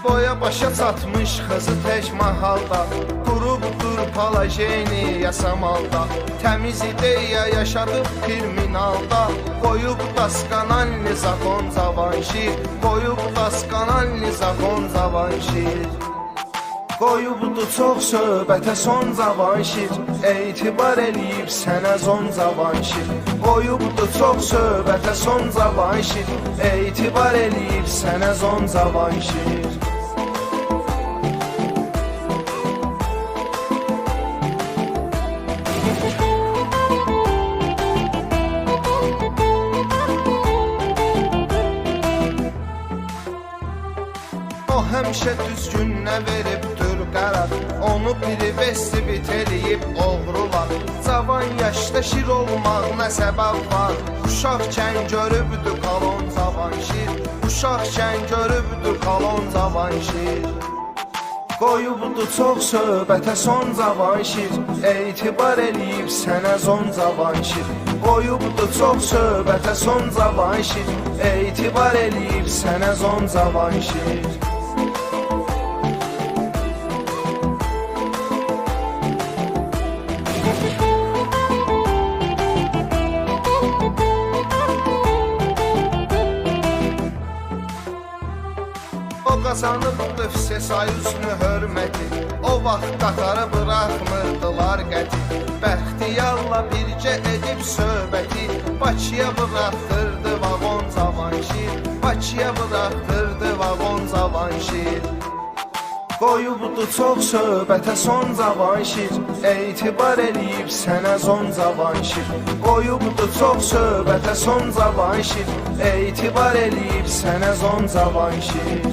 boya başa çatmış qızı tək mahalda, qurubdur palajeni yasamalda, təmiz ideya yaşadıb kriminalda, qoyub daskanalni zakon zavanşir, qoyub daskanalni zakon zavanşir. Qoyubdu çox söhbətə son zavanşir, etibar eləyib sənə zon zavanşir. Qoyubdu çox söhbətə son zavanşir, etibar eləyib sənə zon zavanşir. O həmişə düzgünlə veribdir qərar, onu privesti bitiriyib oğrular. Cavan yaşda şir olmaq nə səbəb var? Uşaqkən görübdü qalon cavanşir, uşaqkən görübdü qalon cavanşir. Qoyubdu çox söhbətə son cavanşir, etibar eləyib sənə zon cavanşir. Qoyubdu çox söhbətə son cavanşir, etibar eləyib sənə zon cavanşir. O qazanıbdı Sesayüsünü hörməti, o vaxt qatarı bıraxmırdılar qəti. Bəxtiyarla bircə edib söhbəti, Bakıya bıraxdırdı vaqon cavanşir, Bakıya bıraxdırdı vaqon cavanşir. Qoyubdu çox söhbətə son cavanşir, etibar eləyib sənə zon cavanşir. Qoyubdu çox söhbətə son cavanşir, etibar eləyib sənə zon cavanşir.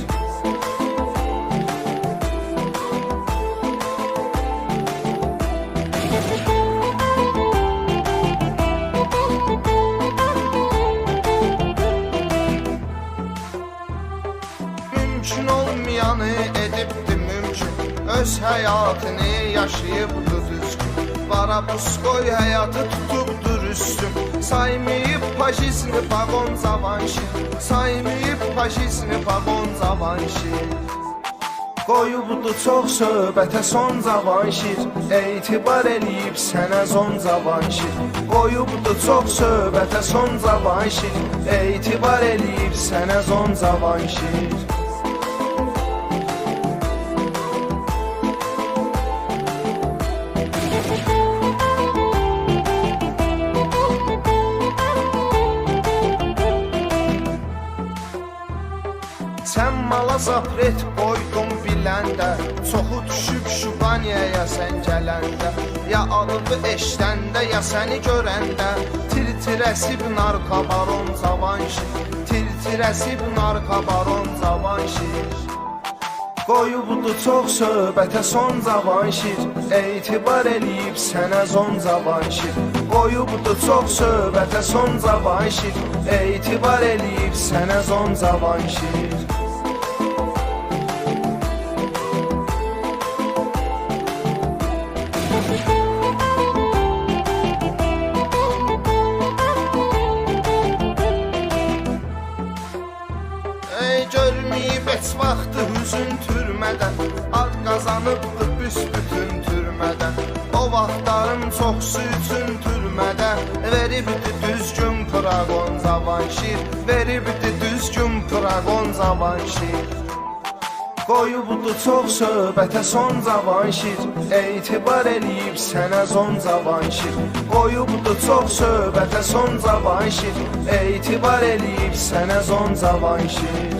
Mümkün olmayanı edibdi mümkün, öz həyatını yaşayıbdı düzgün. Barabuskoy həyatı tutubdur üstün, saymayıb faşizmi vaqon cavanşir, saymayıb faşizmi vaqon cavanşir. Qoyubdu çox söhbətə son cavanşir, etibar eləyib sənə zon cavanşir. Qoyubdu çox söhbətə son cavanşir, etibar eləyib sənə zon cavanşir. Sən mala zapret qoydun biləndə, çoxu düşüb şubaniyaya sən gələndə. Ya adını eşdəndə, ya səni görəndə, tir-tirəsib narkobaron cavanşir, tir-tirəsib narkobaron cavanşir. Qoyubdu çox söhbətə son cavanşir, etibar eləyib sənə zon cavanşir. Qoyubdu çox söhbətə son cavanşir, etibar eləyib sənə zon cavanşir. Görməyib heç vaxtı hüzün türmədən, ad qazanıbdı büsbütün türmədən. O vaxtların çoxsu üçün türmədə veribdi düzgün praqon cavanşir, veribdi düzgün praqon cavanşir. Qoyubdu çox söhbətə son cavanşir, etibar eləyib sənə zon cavanşir. Qoyubdu çox söhbətə son cavanşir, etibar eləyib sənə zon cavanşir.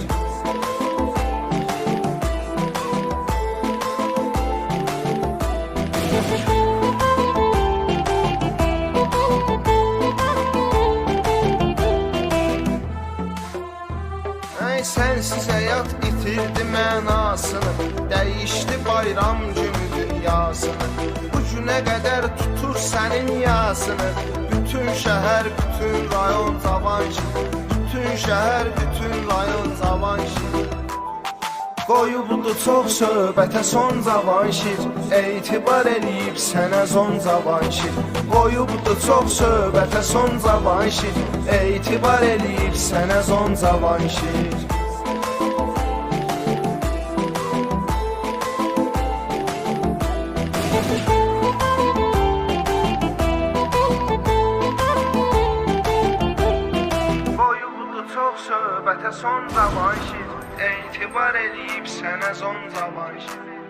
Sənsiz həyat itirdi mənasını, dəyişdi bayram günü dünyasını. Bu günə qədər tutur sənin yasını, bütün şəhər, bütün rayon cavanşir, bütün şəhər, bütün rayon cavanşir. Qoyubdu çox söhbətə son cavanşir, etibar eləyib sənə zon cavanşir. Qoyubdu çox söhbətə son cavanşir, etibar eləyib sənə zon cavanşir. Boyuqdu çox söhbətə son cavan şir, etibar eləyib sənə zon cavan şir.